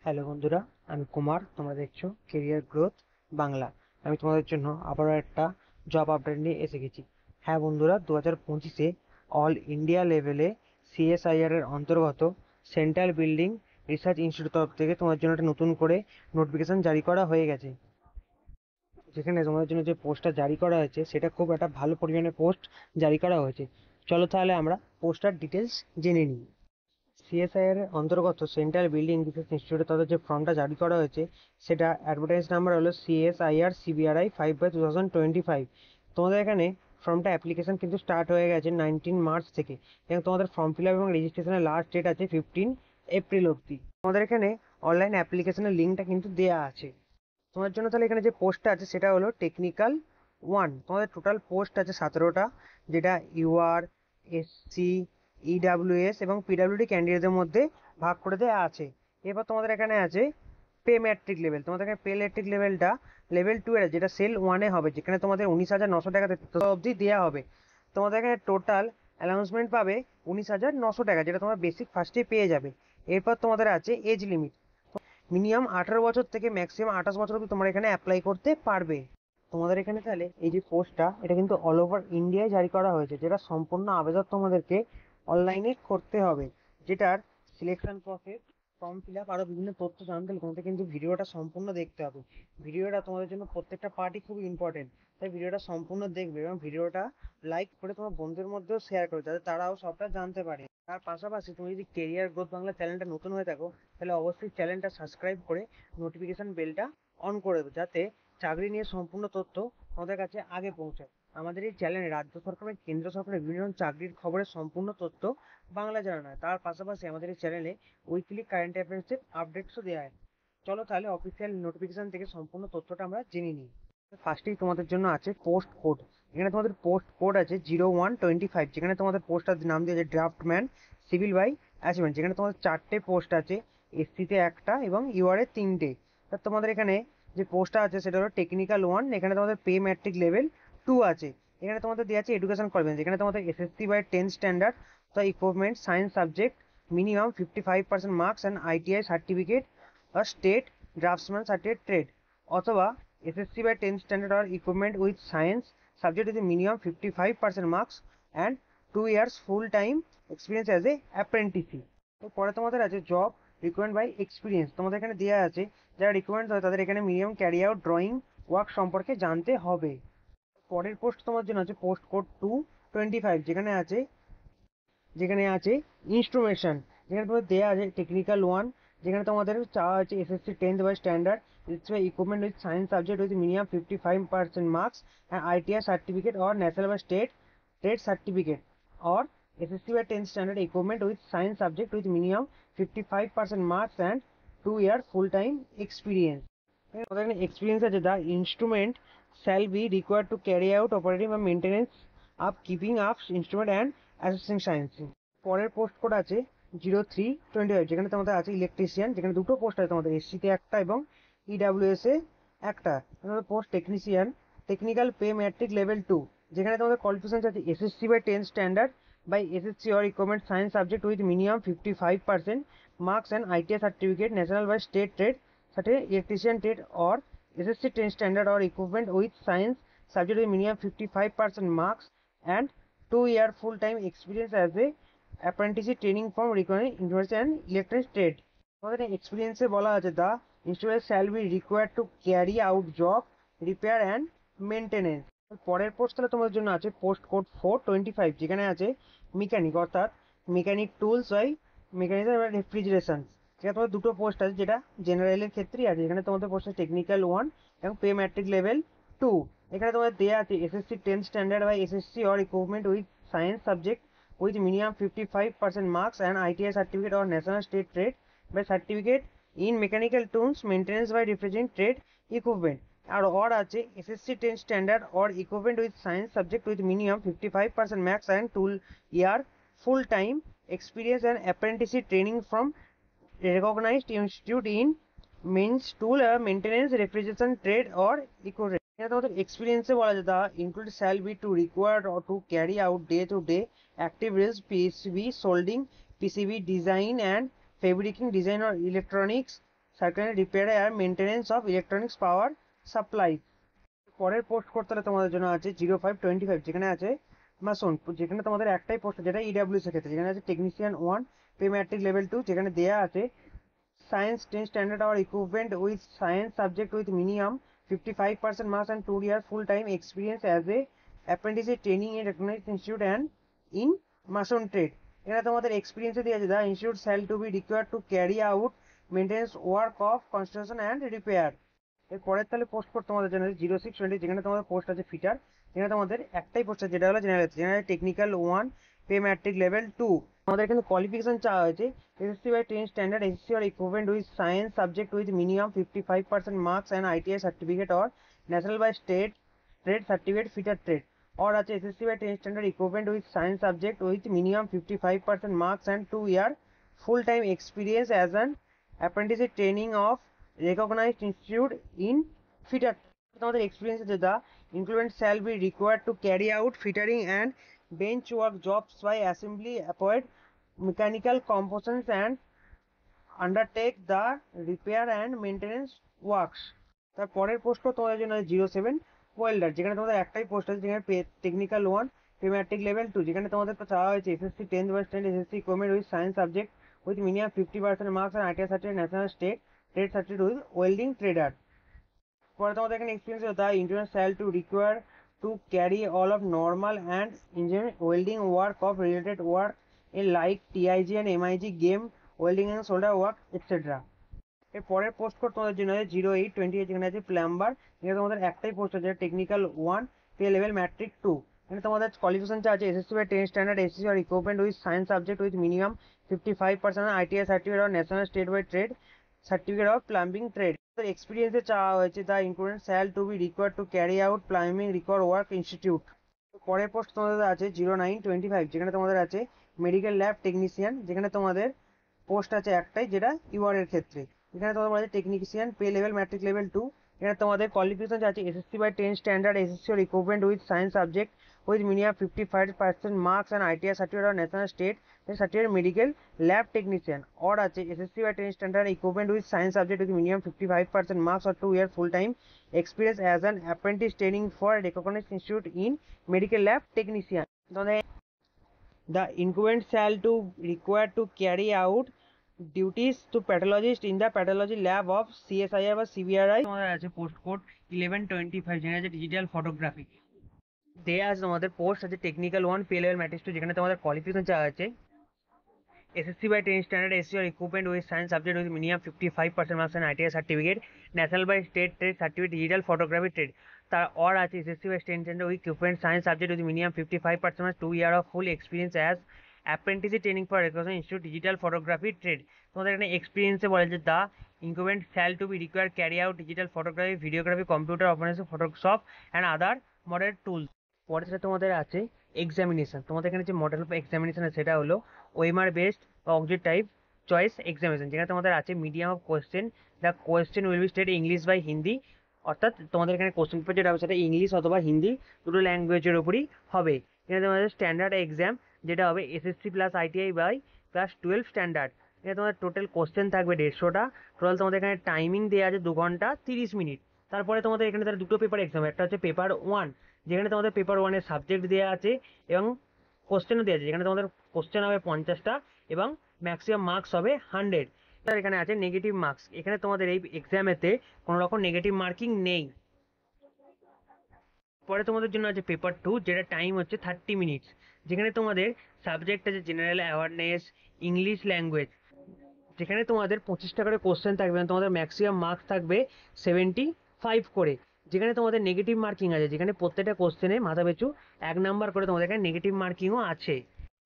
Hello বন্ধুরা, আমি কুমার। তোমরা দেখছো কেরিয়ার গ্রোথ বাংলা। আমি তোমাদের জন্য আবারও একটা জব আপডেট নিয়ে এসে গেছি। হ্যাঁ বন্ধুরা, 2025-এ অল ইন্ডিয়া লেভেলে সিএসআইআর এর অন্তর্গত সেন্ট্রাল বিল্ডিং রিসার্চ ইনস্টিটিউট তরফ থেকে তোমার জন্য একটা নতুন করে নোটিফিকেশন জারি করা হয়ে গেছে। যেখানে তোমাদের জন্য যে পোস্টটা জারি করা হয়েছে সেটা খুব একটা ভালো পরিমাণে পোস্ট জারি করা হয়েছে। চলো তাহলে আমরা পোস্টটার ডিটেলস জেনে নিই। সিএসআইআর এর অন্তর্গত সেন্ট্রাল বিল্ডিং রিসার্চ ইনস্টিটিউটে তাদের যে ফর্মটা জারি করা হয়েছে সেটা অ্যাডভার্টাইজ নাম্বার হলো সিএসআইআর সিবিআরআই 5/2025। তোমাদের এখানে ফর্মটা অ্যাপ্লিকেশন কিন্তু স্টার্ট হয়ে গেছে 19 মার্চ থেকে, এবং তোমাদের ফর্ম ফিল আপ এবং রেজিস্ট্রেশনের লাস্ট ডেট আছে 15 এপ্রিল অবধি। তোমাদের এখানে অনলাইন অ্যাপ্লিকেশনের লিঙ্কটা কিন্তু দেওয়া আছে তোমার জন্য। তাহলে এখানে যে পোস্টটা আছে সেটা হলো টেকনিক্যাল 1। তোমাদের টোটাল পোস্ট আছে 17টা, যেটা ইউআর, এসসি, ইডাব্লিউএস এবং পিডাব্লিউডি ক্যান্ডিডেটদের মধ্যে ভাগ করে দেওয়া আছে। এরপর তোমাদের এখানে আছে পে ম্যাট্রিক লেভেল। তোমাদের এখানে পে ম্যাট্রিক লেভেলটা লেভেল 2 এর, যেটা সেল 1-এ হবে, যেখানে তোমাদের 19,900 টাকা অবধি দেওয়া হবে। তোমাদের এখানে টোটাল অ্যানাউন্সমেন্ট পাবে 19,900 টাকা, যেটা তোমার বেসিক ফার্স্টে পেয়ে যাবে। এরপর তোমাদের আছে এজ লিমিট। মিনিমাম 18 বছর থেকে ম্যাক্সিমাম 28 বছর অবধি তোমরা এখানে অ্যাপ্লাই করতে পারবে। তোমাদের এখানে তাহলে এই যে পোস্টটা, এটা কিন্তু অল ওভার ইন্ডিয়ায় জারি করা হয়েছে, যেটা সম্পূর্ণ আবেদন তোমাদেরকে অনলাইনে করতে হবে। যেটার selection process, form fill up, আরো বিভিন্ন তথ্য জানতে হলে তোমাদের কিন্তু ভিডিওটা সম্পূর্ণ দেখতে হবে। ভিডিওটা তোমাদের জন্য প্রত্যেকটা পার্টই খুব ইম্পর্টেন্ট, তাই ভিডিওটা সম্পূর্ণ দেখবে এবং ভিডিওটা লাইক করে তোমার বন্ধুদের মধ্যেও শেয়ার করবে, যাতে তারাও সবটা জানতে পারে। তার পাশাপাশি তুমি যদি কেরিয়ার গ্রোথ বাংলা চ্যানেলটা নতুন হয়ে থাকো, তাহলে অবশ্যই চ্যানেলটা সাবস্ক্রাইব করে নোটিফিকেশন বেলটা অন করে দেবে, যাতে চাকরি নিয়ে সম্পূর্ণ তথ্য আমাদের কাছে আগে পৌঁছায়। আমাদের এই চ্যানেলে রাজ্য সরকার এবং কেন্দ্র সরকারের বিভিন্ন চাকরির খবরের সম্পূর্ণ তথ্য বাংলা জানানো হয়। তার পাশাপাশি আমাদের এই চ্যানেলে উইকলি কারেন্ট অ্যাফেয়ার্সের আপডেটসও দেওয়া হয়। চলো তাহলে অফিসিয়াল নোটিফিকেশন থেকে সম্পূর্ণ তথ্যটা আমরা জেনে নিই। ফার্স্টেই তোমাদের জন্য আছে পোস্ট কোড। এখানে তোমাদের পোস্ট কোড আছে 0125, যেখানে তোমাদের পোস্টার নাম দিয়ে আছে ড্রাফটম্যান সিভিল বাই অ্যাচিভমেন্ট, যেখানে তোমাদের 4টে পোস্ট আছে, এসসিতে 1টা এবং ইউআর এ 3টে। তা তোমাদের এখানে যে পোস্টটা আছে সেটা হলো টেকনিক্যাল 1। এখানে তোমাদের পে ম্যাট্রিক লেভেল 2 আছে। এখানে তোমাদের দেওয়া আছে এডুকেশন কোয়ালিফিকেশন, যেখানে তোমাদের এসএসসি বাই 10 স্ট্যান্ডার্ড, তো equipment science subject, minimum 55% marks and ITI certificate or state draftsman certificate trade, অথবা SSC by 10 standard or equipment with science subject with a minimum 55% marks and 2 years full time experience as a apprentice। পরে তোমাদের আছে job requirement by experience. তোমাদের এখানে দেওয়া আছে যারা requirement হয় তাদের এখানে minimum carry out drawing work সম্পর্কে জানতে হবে। পরের পোস্ট তোমার জন্য আছে পোস্ট কোড 225, যেখানে আছে ইনস্ট্রুমেশন। যেখানে তোমাদের দেওয়া আছে টেকনিক্যাল 1, যেখানে তোমাদের চাওয়া আছে SSC 10th by standard equipment with science subject with minimum 55% marks and ITI certificate or national বা state trade certificate or SSC by 10th standard equipment with science subject with minimum 55% marks and 2 year full time experience. আমাদের এখানে experience আছে the instrument shall be required to carry out operating বা maintenance up keeping up instrument and assessing science. পরের post code আছে 0325, যেখানে তোমাদের আছে electrician, যেখানে দুটো পোস্ট আছে তোমাদের, এসসিতে 1টা এবং ইডাব্লিউএস এ 1টা। Post technician technical pay matric level 2, যেখানে তোমাদের কোয়ালিফিকেশন আছে SSC by 10 standard by SSC or equipment science subject with minimum 55% marks and ITI certificate national by state trade certificate electrician trade or SSC 10 standard or equipment with science subject with minimum 55% marks and 2 year full time experience as a apprenticeship training from requiring information and electronic trade। আমাদের এক্সপিরিয়েন্সে বলা আছে the instrument shall be required to carry out job repair and maintenance. পরের post তাহলে তোমাদের জন্য আছে post code 425, যেখানে আছে মেকানিক, অর্থাৎ mechanic tools by mechanism refrigeration. যেখানে তোমাদের দুটো পোস্ট আছে, যেটা জেনারেলের ক্ষেত্রেই আছে। এখানে তোমাদের পোস্ট আছে টেকনিক্যাল 1 এবং পে ম্যাট্রিক লেভেল 2। এখানে তোমাদের দেওয়া আছে SSC 10 standard by SSC or equipment with science subject with minimum 55% marks and ITI certificate or national state trade by certificate in mechanical tools maintenance by refrigerant trade equipment, or আছে SSC 10 standard or equipment with science subject with minimum 55% max and 2 year full time experience and apprenticeship training from recognized institute in means tool maintenance refrigeration trade or equipment। এখানে তোমাদের এক্সপিরিয়েন্সে বলা যায় the include shall be to required or to carry out day to day active reels PCB soldering, PCB design and fabricating design or electronics circular repair আর maintenance of electronics power supply. পরের post করতে হলে তোমাদের জন্য আছে 0525, যেখানে আছে মাসন, যেখানে তোমাদের একটাই পোস্ট, যেটা ইডাব্লিউএস এর ক্ষেত্রে, যেখানে আছে টেকনিশিয়ান 1 পে ম্যাট্রিক লেভেল 2, যেখানে দেয়া আছে science 10 standard or equivalent with science subject with minimum 55% marks and 2 years full time experience as a apprentice training in recognized institute and in mason trade। এখানে তোমাদের এক্সপিরিয়েন্সে দিয়ে আছে, the institute shall to be required to carry out maintenance work of construction and repair। এর পরের তাহলে post code তোমাদের জন্য 0620, যেখানে তোমাদের পোস্ট আছে ফিটার, যেখানে তোমাদের একটাই পোস্ট আছে, যেটা হলো general technical 1 pay matric level 2। আমাদের এখানে কোয়ালিফিকেশন চাওয়া হয়েছে SSC by 10 standard, SSC or equivalent with science subject with minimum 55% marks and ITI certificate or national by state trade certificate fitter trade, or আছে SSC by 10 standard equivalent with science subject with minimum 55% marks and 2-year full time experience as an apprentice training of recognized institute in fitter। তোমাদের experience আছে, the increment shall be required to carry out fittering and bench work jobs by assembly applied mechanical components and undertake the repair and maintenance works। তার পরের post তোমাদের জন্য 07 welder, যেখানে তোমাদের একটাই post আছে, যেখানে টেকনিক্যাল 1 পে ম্যাট্রিক লেভেল 2, যেখানে তোমাদের চাওয়া হয়েছে SSC 10th by stand, SSC equipment with science subject with minimum 50% marks and ITI certificate national state trade certificate with welding trader। পরে তোমাদের এখানে এক্সপিরিয়েন্স হতো, the internal shall to require to carry all of normal and engine welding work of related work in like TIG and MIG game welding and solder work etc। এর পরের post code তোমাদের জন্য 0828, যেখানে আছে plumber, যেখানে তোমাদের একটাই post আছে টেকনিক্যাল 1 পে লেভেল ম্যাট্রিক 2। এখানে তোমাদের কোয়ালিফিকেশন আছে SSC by 10 standard, SSC or equivalent with science subject with minimum 55% ITI certificate or national state by trade certificate of plumbing trade। এক্সপিরিয়েন্সে চাওয়া হয়েছে, the increment shall to be required to carry out plumbing record work institute। পরের post তোমাদের আছে 0925, যেখানে তোমাদের আছে medical lab technician, যেখানে তোমাদের পোস্ট আছে একটাই, যেটা ইউআর এর ক্ষেত্রে। এখানে তোমাদের আছে technician pay level matric level 2। এখানে তোমাদের কোয়ালিফিকেশন আছে SSC by 10 standard, SSC or equivalent with science subject with minimum 55% marks and ITI certificate or national state certificate medical lab technician, or আছে SSC by 10 standard equivalent with science subject with minimum 55% marks or 2-year full time experience as an apprentice training for a recognized institute in medical lab technician। The incumbent shall to required to carry out duties to pathologist in the pathology lab of CSIR বা CBRI। তোমাদের আছে post code 1125, যেখানে আছে digital photography. দেয়া আছে তোমাদের post আছে technical 1 pay level matrix 2, যেখানে তোমাদের কোয়ালিফিকেশন চাওয়া আছে SSC by 10 standard, SSC or equivalent with science subject with minimum 55% marks and ITI certificate national by state trade certificate digital photography trade। তার or আছে SSC by 10 standard with equivalent science subject with minimum 55% 2 year of full experience as apprentice training for recognized institute digital photography trade। তোমাদের এখানে এক্সপিরিয়েন্সে বলে যে the incumbent shall to be required carry out digital photography videography computer operation photoshop and other modern tools। পরে সেটা তোমাদের আছে examination. তোমাদের এখানে যে মডেল অফ এক্সামিনেশন সেটা হলো ওএমআর বেসড বা অবজেক্ট টাইপ চয়েস এক্সামিনেশন, যেখানে তোমাদের আছে medium of question, the question will be stated English by Hindi. অর্থাৎ তোমাদের এখানে কোশ্চেন পেপার যেটা হবে সেটা ইংলিশ অথবা হিন্দি দুটো ল্যাঙ্গুয়েজের উপরই হবে। এখানে তোমাদের স্ট্যান্ডার্ড এক্সাম যেটা হবে SSC plus ITI by class 12 standard. এখানে তোমাদের টোটাল কোশ্চেন থাকবে 150টা। টোটাল তোমাদের এখানে টাইমিং দেওয়া আছে 2 ঘন্টা 30 মিনিট। তারপরে তোমাদের এখানে তার দুটো পেপার এক্সাম, একটা হচ্ছে পেপার 1, যেখানে তোমাদের পেপার 1 এর সাবজেক্ট দেওয়া আছে এবং কোশ্চেনও দেওয়া আছে, যেখানে তোমাদের কোশ্চেন হবে 50টা এবং ম্যাক্সিমাম মার্কস হবে 100। এখানে আছে নেগেটিভ মার্কস, এখানে তোমাদের এই এক্সামেতে কোনো রকম নেগেটিভ মার্কিং নেই। পরে তোমাদের জন্য আছে পেপার 2, যেটা টাইম হচ্ছে 30 মিনিটস, যেখানে তোমাদের সাবজেক্ট আছে জেনারেল অ্যাওয়ারনেস, ইংলিশ ল্যাঙ্গুয়েজ, যেখানে তোমাদের 25টা করে কোশ্চেন থাকবে, তোমাদের ম্যাক্সিমাম মার্কস থাকবে 75 করে। যেখানে তোমাদের নেগেটিভ মার্কিং আছে, যেখানে প্রত্যেকটা কোশ্চেনে মাথা পিছু 1 নাম্বার করে তোমাদের এখানে নেগেটিভ মার্কিংও আছে।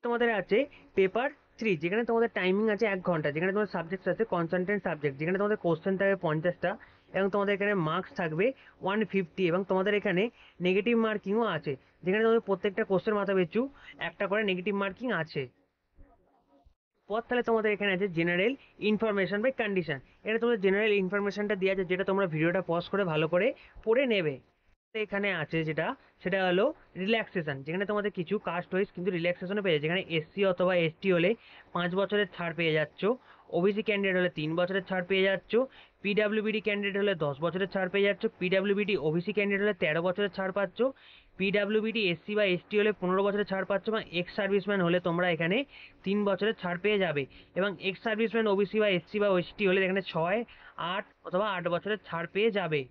তোমাদের আছে পেপার 3, যেখানে তোমাদের টাইমিং আছে 1 ঘন্টা, যেখানে তোমাদের সাবজেক্ট আছে কনসালটেন্ট সাবজেক্ট, যেখানে তোমাদের কোশ্চেন থাকবে 50টা এবং তোমাদের এখানে মার্কস থাকবে 150 এবং তোমাদের এখানে নেগেটিভ মার্কিংও আছে, যেখানে তোমাদের প্রত্যেকটা কোশ্চেন মাথা পিছু একটা করে নেগেটিভ মার্কিং আছে। পর তাহলে তোমাদের এখানে আছে জেনারেল ইনফরমেশন বাই কন্ডিশন। এটা তোমাদের জেনারেল ইনফরমেশনটা দেওয়া আছে, যেটা তোমরা ভিডিওটা পজ করে ভালো করে পড়ে নেবে। এখানে আছে যেটা, সেটা হলো রিল্যাক্সেশন, যেখানে তোমাদের কিছু কাস্ট ওয়াইজ কিন্তু রিল্যাক্সেশনে পেয়ে যাচ্ছে। যেখানে এসসি অথবা এসটি হলে 5 বছরের ছাড় পেয়ে যাচ্ছ, ওবিসি ক্যান্ডিডেট হলে 3 বছরের ছাড় পেয়ে যাচ্ছ, পিডাব্লিউবিডি ক্যান্ডিডেট হলে 10 বছরের ছাড় পেয়ে যাচ্ছ, পিডাব্লিউবিডি ওবিসি ক্যান্ডিডেট হলে 13 বছরের ছাড় পাচ্ছ, পিডাব্লিউবিডি এসসি বা এসটি হলে 15 বছরের ছাড় পাচ্ছ, এবং এক্স সার্ভিসম্যান হলে তোমরা এখানে 3 বছরের ছাড় পেয়ে যাবে। এবং এক্স সার্ভিসম্যান ওবিসি বা এসসি বা এসটি হলে এখানে 6, 8 অথবা 8 বছরের ছাড় পেয়ে যাবে।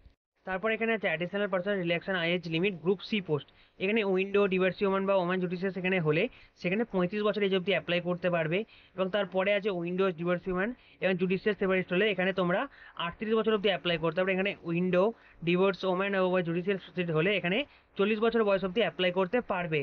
তারপর এখানে আছে additional personal relaxation age limit group C post. এখানে উইন্ডো ডিভার্সি ওমান বা ওমান জুডিশিয়াল সেখানে হলে সেখানে 35 বছর এজ অব্দি অ্যাপ্লাই করতে পারবে। এবং তারপরে আছে উইন্ডোজ ডিভার্সি ওমান এবং জুডিশিয়াল সেপারেট হলে এখানে তোমরা 38 বছর অব্দি অ্যাপ্লাই করতে পারবে। এখানে উইন্ডো ডিভোর্স ওমান বা জুডিশিয়াল হলে এখানে 40 বছর বয়স অব্দি অ্যাপ্লাই করতে পারবে।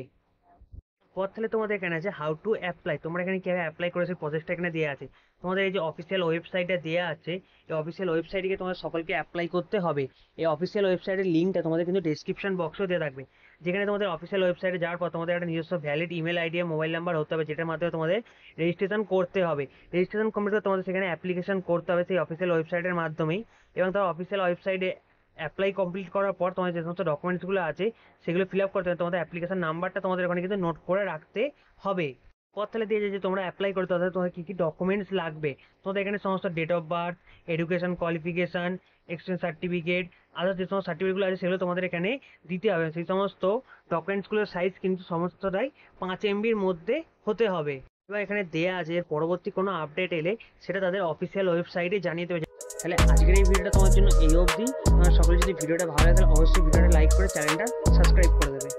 পর তাহলে তোমাদের এখানে আছে হাউ টু অ্যাপ্লাই, তোমরা এখানে কিভাবে অ্যাপ্লাই করেছো প্রসেসটা এখানে দেওয়া আছে। তোমাদের এই যে অফিসিয়াল ওয়েবসাইটটা দেওয়া আছে, এই অফিসিয়াল ওয়েবসাইটে তোমাদের সকলকে অ্যাপ্লাই করতে হবে। এই অফিসিয়াল ওয়েবসাইটের লিঙ্কটা তোমাদের কিন্তু ডেসক্রিপশন বক্সেও দেওয়া থাকবে। যেখানে তোমাদের অফিসিয়াল ওয়েবসাইটে যাওয়ার পর তোমাদের একটা নিজস্ব ভ্যালিড ইমেল আইডি আর মোবাইল নাম্বার হতে হবে, যেটার মাধ্যমে তোমাদের রেজিস্ট্রেশন করতে হবে। রেজিস্ট্রেশন কমপ্লিট করে তোমাদের সেখানে অ্যাপ্লিকেশন করতে হবে সেই অফিসিয়াল ওয়েবসাইটের মাধ্যমেই। এবং তার অফিসিয়াল ওয়েবসাইটে অ্যাপ্লাই কমপ্লিট করার পর তোমাদের যে সমস্ত ডকুমেন্টসগুলো আছে সেগুলো ফিল আপ করতে হবে। তোমাদের অ্যাপ্লিকেশন নাম্বারটা তোমাদের ওখানে কিন্তু নোট করে রাখতে হবে। পর তাহলে দিয়ে যে তোমরা অ্যাপ্লাই করতে হবে তোমাদের কী কী ডকুমেন্টস লাগবে। তোমাদের এখানে সমস্ত date of birth, education qualification, experience certificate, others যে সমস্ত সার্টিফিকেটগুলো আছে সেগুলো তোমাদের এখানে দিতে হবে। সেই সমস্ত ডকুমেন্টসগুলোর সাইজ কিন্তু সমস্তটাই 5 MBর মধ্যে হতে হবে। এবার এখানে দেয়া আছে এর পরবর্তী কোনো আপডেট এলে সেটা তাদের অফিসিয়াল ওয়েবসাইটে জানিয়ে দেবে। তাহলে আজকের এই ভিডিওটা তোমার জন্য এই অবধি। তোমার সকলে যদি ভিডিওটা ভালো লাগে তাহলে অবশ্যই ভিডিওটা লাইক করে চ্যানেলটা সাবস্ক্রাইব করে দেবে।